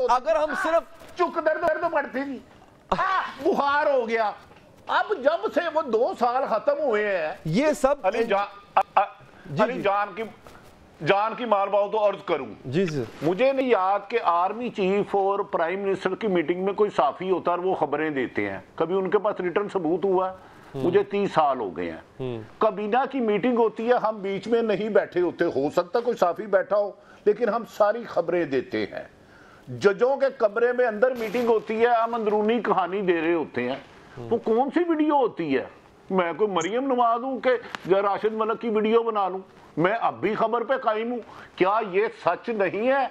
اگر ہم صرف چک درد پڑتی تھی، بخار ہو گیا. اب جب سے وہ 2 سال ختم ہوئے ہیں، یہ سب علی جان کی مار باؤ تو عرض کروں. جی سر، مجھے نہیں یاد کہ آرمی چیف اور پرائم منسٹر کی میٹنگ میں کوئی صحافی ہوتا ہے اور وہ خبریں دیتے ہیں. کبھی ان کے پاس ریٹرن ثبوت ہوا ہے؟ مجھے 30 سال ہو گئے ہیں. کابینہ کی میٹنگ ہوتی ہے، ہم بیچ میں نہیں بیٹھے ہوتے، ہو سکتا کوئی صحافی بیٹھا ہو، لیکن ہم ساری خبریں دیتے ہیں. ججوں کے کمرے میں اندر میٹنگ ہوتی ہے، ہم اندرونی کہانی دے رہے ہوتے ہیں. وہ کون سی ویڈیو ہوتی ہے؟ میں کوئی مریم نواز ہوں کہ راشد ملک کی ویڈیو بنا لوں؟ میں اب بھی خبر پہ قائم ہوں. کیا یہ سچ نہیں ہے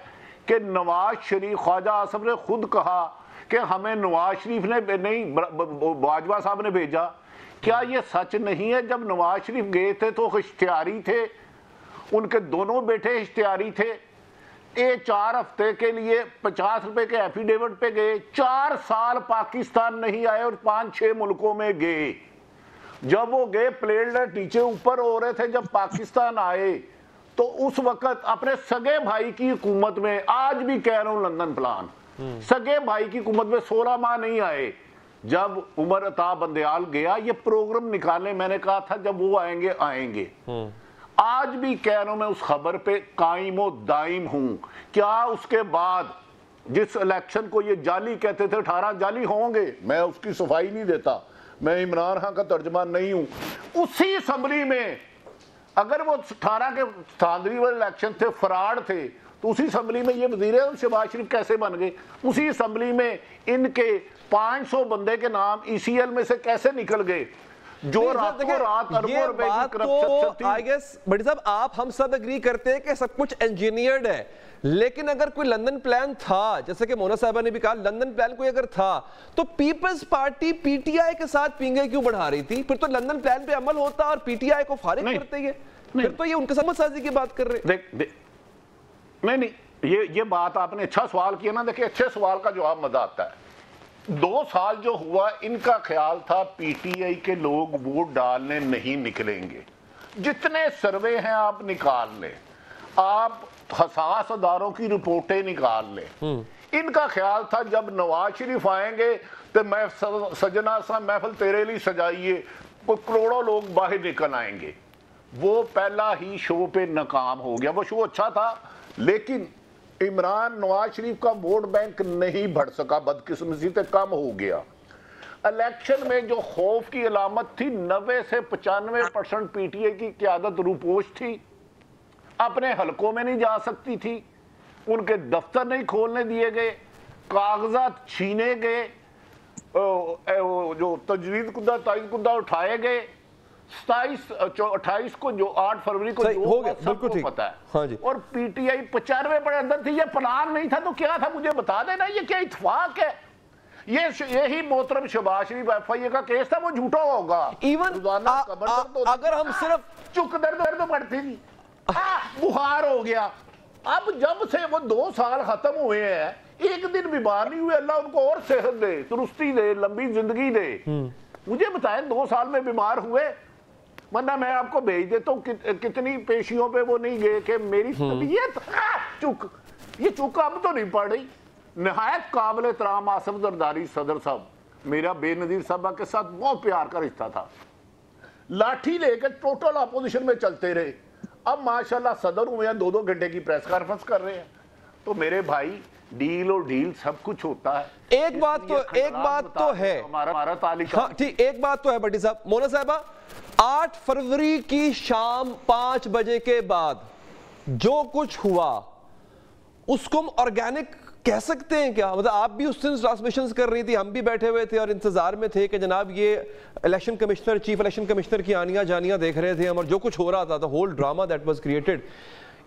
کہ نواز شریف، خواجہ آصف نے خود کہا کہ ہمیں نواز شریف نے نہیں، باجوہ صاحب نے بھیجا؟ کیا یہ سچ نہیں ہے جب نواز شریف گئے تھے تو اشتہاری تھے، ان کے دونوں بیٹے اشتہاری تھے؟ 4 ہفتے کے لیے 50 روپے کے ایفیڈیوٹ پہ گئے، 4 سال پاکستان نہیں آئے اور 5-6 ملکوں میں گئے. جب وہ گئے پلیٹ نیچے اوپر ہو رہے تھے. جب پاکستان آئے تو اس وقت اپنے سگے بھائی کی حکومت میں، آج بھی کہہ رہا ہوں لندن پلان، سگے بھائی کی حکومت میں 16 ماہ نہیں آئے. جب عمر عطا بندیال گیا، یہ پروگرام نکالنے میں نے کہا تھا جب وہ آئیں گے. آج بھی کہہ رہا ہوں، میں اس خبر پہ قائم و دائم ہوں. کیا اس کے بعد جس الیکشن کو یہ جعلی کہتے تھے، 18 جعلی ہوں گے، میں اس کی صفائی نہیں دیتا، میں عمران خان کا ترجمان نہیں ہوں. اسی اسمبلی میں اگر وہ 18 کے تھاندری والے الیکشن تھے، فراڈ تھے، تو اسی اسمبلی میں یہ وزیر اعظم شہباز شریف کیسے بن گئے؟ اسی اسمبلی میں ان کے 500 بندے کے نام ECL میں سے کیسے نکل گئے؟ جو راتوں رات اربوں روپے کی کرپشن تھی. آئی گیس بڑی صاحب آپ ہم سب اگری کرتے ہیں کہ سب کچھ انجینئرڈ ہے، لیکن اگر کوئی لندن پلان تھا، جیسے کہ مونا صاحبہ نے بھی کہا لندن پلان کوئی اگر تھا تو پیپلز پارٹی PTI کے ساتھ پینگے کیوں بڑھا رہی تھی؟ پھر تو لندن پلان پہ عمل ہوتا اور PTI کو فارغ کرتے ہیں. پھر تو یہ ان کے سمجھ سازی کی بات کر رہے ہیں. نہیں، یہ بات آپ نے اچھا سوال کیا نا. دیکھیں، اچھے سوال کا جواب مزہ آتا ہے. 2 سال جو ہوا، ان کا خیال تھا PTI کے لوگ ووٹ ڈالنے نہیں نکلیں گے. جتنے سروے ہیں آپ نکال لیں، آپ حساس اداروں کی رپورٹیں نکال لیں. ان کا خیال تھا جب نواز شریف آئیں گے تو میں سجنا سا محفل تیرے لیے سجائیے، کروڑوں لوگ باہر نکل آئیں گے. وہ پہلا ہی شو پہ ناکام ہو گیا. وہ شو اچھا تھا لیکن عمران نواز شریف کا ووٹ بینک نہیں بڑھ سکا، بدقسمتی سے کم ہو گیا. الیکشن میں جو خوف کی علامت تھی، 90 سے 95% PTI کی قیادت روپوش تھی، اپنے حلقوں میں نہیں جا سکتی تھی، ان کے دفتر نہیں کھولنے دیے گئے، کاغذات چھینے گئے، جو تجویز کردہ تائید کردہ اٹھائے گئے. 28 کو جو 8 فروری کو جو سب کو پتا ہے. اور PTI 95 پر اندر تھی. یہ پلان نہیں تھا تو کیا تھا؟ مجھے بتا دینا. یہ کیا اتفاق ہے؟ یہی محترم شہباز شریف FIA کا کیس تھا، وہ جھوٹا ہوگا. اگر ہم صرف چک درد پڑتی تھی، بخار ہو گیا. اب جب سے وہ 2 سال ختم ہوئے ہیں، ایک دن بیمار نہیں ہوئے. اللہ ان کو اور صحت دے، تندرستی دے، لمبی زندگی دے. مجھے بتائیں 2 سال میں بیمار ہوئے؟ ورنہ میں آپ کو بھیج دیتا ہوں کتنی پیشیوں پہ وہ نہیں گئے کہ میری طبیعت چک. یہ چک اب تو نہیں پڑ رہی. نہایت قابل احترام آصف زرداری صدر صاحب، میرا بے نظیر صاحبہ کے ساتھ بہت پیار کا رشتہ تھا. لاٹھی لے کے ٹوٹل اپوزیشن میں چلتے رہے. اب ماشاءاللہ صدر ہوئے ہیں، 2 گھنٹے کی پریس کانفرنس کر رہے ہیں. تو میرے بھائی، ڈیل اور ڈیل سب کچھ ہوتا ہے. ایک بات تو ہے، ہمارا تعلق. ہاں ٹھیک، ایک بات تو ہے بٹی صاحب. مونا صاحبہ، 8 فروری کی شام 5 بجے کے بعد جو کچھ ہوا اس کو ہم آرگینک کہہ سکتے ہیں کیا؟ مطلب آپ بھی اس دن ٹرانسمیشنز کر رہی تھی، ہم بھی بیٹھے ہوئے تھے اور انتظار میں تھے کہ جناب یہ election commissioner, chief election commissioner کی آنیاں جانیاں دیکھ رہے تھے ہم، اور جو کچھ ہو رہا تھا the whole drama that was created,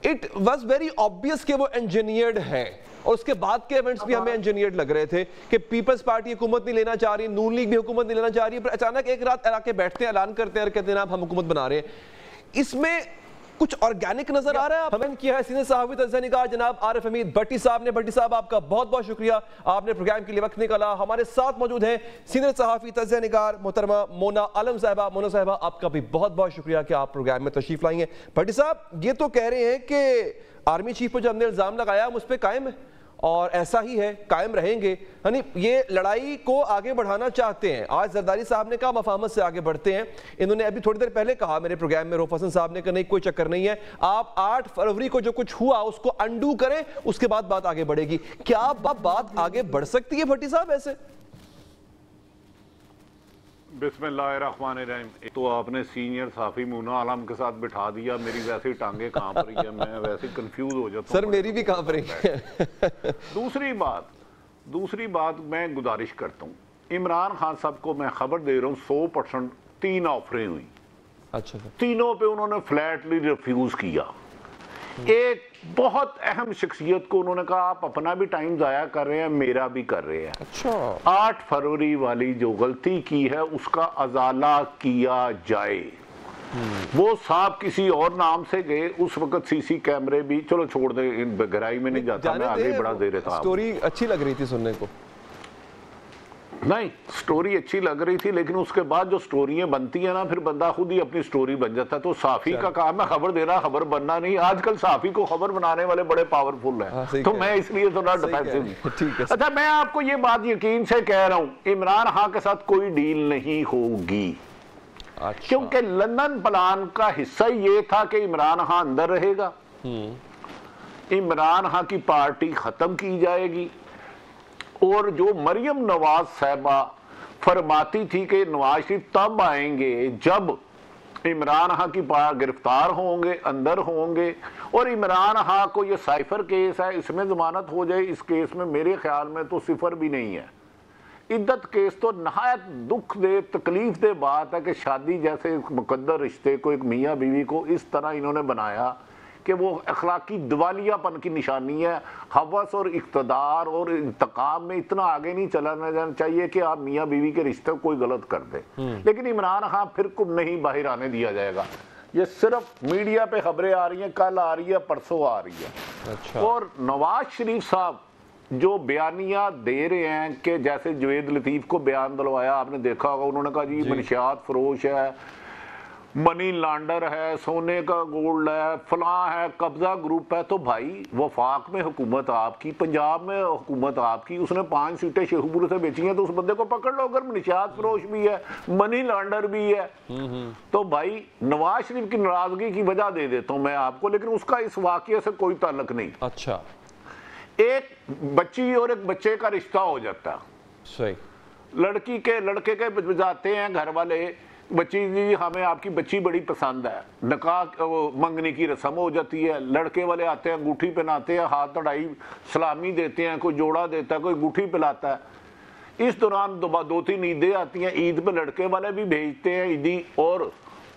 it was very obvious کہ وہ انجینئرڈ ہے. اور اس کے بعد کے ایونٹس بھی ہمیں انجینئرڈ لگ رہے تھے کہ پیپلز پارٹی حکومت نہیں لینا چاہ رہی، نون لیگ بھی حکومت نہیں لینا چاہ رہی. پر اچانک ایک رات علاقے بیٹھتے ہیں، اعلان کرتے ہیں اور کہتے ہیں ہم حکومت بنا رہے ہیں. اس میں کچھ آرگینک نظر آ رہا ہے. ہمیں کیا ہے سینئر صحافی تجزیہ نگار جناب عارف حمید بھٹی صاحب نے. بھٹی صاحب آپ کا بہت بہت شکریہ، آپ نے پروگرام کے لیے وقت نکالا. ہمارے ساتھ موجود ہیں سینئر صحافی تجزیہ نگار محترمہ مونا عالم صاحبہ. مونا صاحبہ آپ کا بھی بہت بہت شکریہ کہ آپ پروگرام میں تشریف لائی ہیں. بھٹی صاحب، یہ تو کہہ رہے ہیں کہ آرمی چیف پر جو ہم نے الزام لگایا ہم اس پہ قائم ہے، اور ایسا ہی ہے، قائم رہیں گے. یعنی یہ لڑائی کو آگے بڑھانا چاہتے ہیں. آج زرداری صاحب نے کہا مفاہمت سے آگے بڑھتے ہیں. انہوں نے ابھی تھوڑی دیر پہلے کہا میرے پروگرام میں، رؤف حسن صاحب نے کہا نہیں کوئی چکر نہیں ہے، آپ 8 فروری کو جو کچھ ہوا اس کو انڈو کریں، اس کے بعد بات آگے بڑھے گی. کیا بات آگے بڑھ سکتی ہے بھٹی صاحب ایسے؟ بسم اللہ الرحمن الرحیم. تو آپ نے سینئر صحافی مونا عالم کے ساتھ بٹھا دیا، میری ویسے ٹانگیں کانپ رہی ہیں، میں ویسے کنفیوز ہو جاتا ہوں. سر میری بھی کانپ رہی ہے. دوسری بات میں گزارش کرتا ہوں، عمران خان صاحب کو میں خبر دے رہا ہوں 100% 3 آفریں ہوئی. اچھا. تینوں پہ انہوں نے فلیٹلی ریفیوز کیا. ایک بہت اہم شخصیت کو انہوں نے کہا آپ اپنا بھی ٹائم ضائع کر رہے ہیں، میرا بھی کر رہے ہیں. اچھا. 8 فروری والی جو غلطی کی ہے اس کا ازالہ کیا جائے. وہ صاحب کسی اور نام سے گئے، اس وقت سی سی کیمرے بھی، چلو چھوڑ دیں، گہرائی میں نہیں جاتا، میں آگے بڑھا دے رہا تھا. سٹوری اچھی لگ رہی تھی سننے کو. نہیں، سٹوری اچھی لگ رہی تھی، لیکن اس کے بعد جو سٹوریاں بنتی ہیں نا، پھر بندہ خود ہی اپنی سٹوری بن جاتا ہے. تو صحافی کا کام ہے خبر دینا، خبر بننا نہیں. آج کل صحافی کو خبر بنانے والے بڑے پاورفل ہیں، تو میں اس لیے تھوڑا ڈیفینسو ہوں. اچھا، میں آپ کو یہ بات یقین سے کہہ رہا ہوں، عمران خان کے ساتھ کوئی ڈیل نہیں ہوگی، کیونکہ لندن پلان کا حصہ یہ تھا کہ عمران خان اندر رہے گا، عمران خان کی پارٹی ختم کی جائے گی. اور جو مریم نواز صاحبہ فرماتی تھی کہ نواز شریف تب آئیں گے جب عمران خان کی گرفتار ہوں گے، اندر ہوں گے، اور عمران خان کو یہ سائفر کیس ہے، اس میں ضمانت ہو جائے. اس کیس میں میرے خیال میں تو 0 بھی نہیں ہے. عدت کیس تو نہایت دکھ دے، تکلیف دے بات ہے کہ شادی جیسے مقدر رشتے کو، ایک میاں بیوی کو اس طرح انہوں نے بنایا کہ وہ اخلاقی دیوالیہ پن کی نشانی ہے. ہوس اور اقتدار اور انتقام میں اتنا آگے نہیں چلانا جانا چاہیے کہ آپ میاں بیوی کے رشتے کو کوئی غلط کر دیں. لیکن عمران خان پھر کو نہیں باہر آنے دیا جائے گا. یہ صرف میڈیا پہ خبریں آ رہی ہیں، کل آ رہی ہے، پرسوں آ رہی ہے. اور نواز شریف صاحب جو بیانیہ دے رہے ہیں کہ جیسے جوید لطیف کو بیان دلوایا، آپ نے دیکھا ہوگا، انہوں نے کہا جی منشیات فروش ہے، منی لانڈر ہے، سونے کا گولڈ ہے، فلاں ہے، قبضہ گروپ ہے. تو بھائی وفاق میں حکومت آپ کی، پنجاب میں حکومت آپ کی، اس نے 5 سیٹیں شیخوپور سے بیچی ہیں، تو اس بندے کو پکڑ لو. اگر منشیات فروش بھی ہے، منی لانڈر بھی ہے، تو بھائی نواز شریف کی ناراضگی کی وجہ دے دیتا ہوں میں آپ کو، لیکن اس کا اس واقعے سے کوئی تعلق نہیں. اچھا. ایک بچی اور ایک بچے کا رشتہ ہو جاتا ہے. صحیح. لڑکے کے جاتے ہیں گھر والے، بچی جی ہمیں آپ کی بچی بڑی پسند ہے، نکاح منگنی کی رسم ہو جاتی ہے. لڑکے والے آتے ہیں، انگوٹھی پہناتے ہیں، ہاتھ اڑائی سلامی دیتے ہیں، کوئی جوڑا دیتا ہے، کوئی انگوٹھی پلاتا ہے. اس دوران 2-3 عیدیں آتی ہیں. عید پہ لڑکے والے بھی بھیجتے ہیں عیدی، اور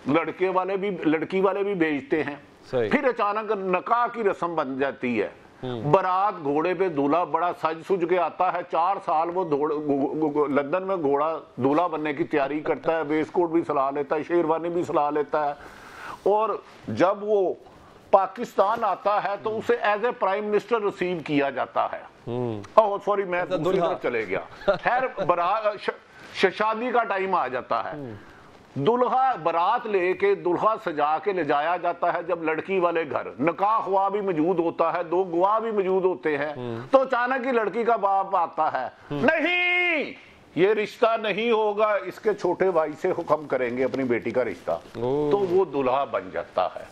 لڑکی والے بھی بھیجتے ہیں. پھر اچانک نکاح کی رسم بن جاتی ہے. برات گھوڑے پہ دولہا بڑا سج سج کے آتا ہے. 4 سال وہ لندن میں گھوڑا دولہا بننے کی تیاری کرتا ہے، ویسٹ کوٹ بھی سلا لیتا ہے، شیروانی بھی سلا لیتا ہے. اور جب وہ پاکستان آتا ہے تو اسے as a prime minister receive کیا جاتا ہے. سوری میں دوسری طرف چلے گیا. خیر، شادی کا ٹائم آ جاتا ہے. دلہا برات لے کے، دلہا سجا کے لے جایا جاتا ہے جب لڑکی والے گھر. نکاح خواہ بھی موجود ہوتا ہے، 2 گواہ بھی موجود ہوتے ہیں. تو اچانک ہی لڑکی کا باپ آتا ہے، نہیں یہ رشتہ نہیں ہوگا، اس کے چھوٹے بھائی سے حکم کریں گے اپنی بیٹی کا رشتہ. تو وہ دلہا بن جاتا ہے.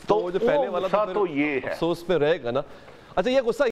تو جو پہلے والا تو یہ ہے، افسوس پہ رہے گا نا. اچھا، یہ غصہ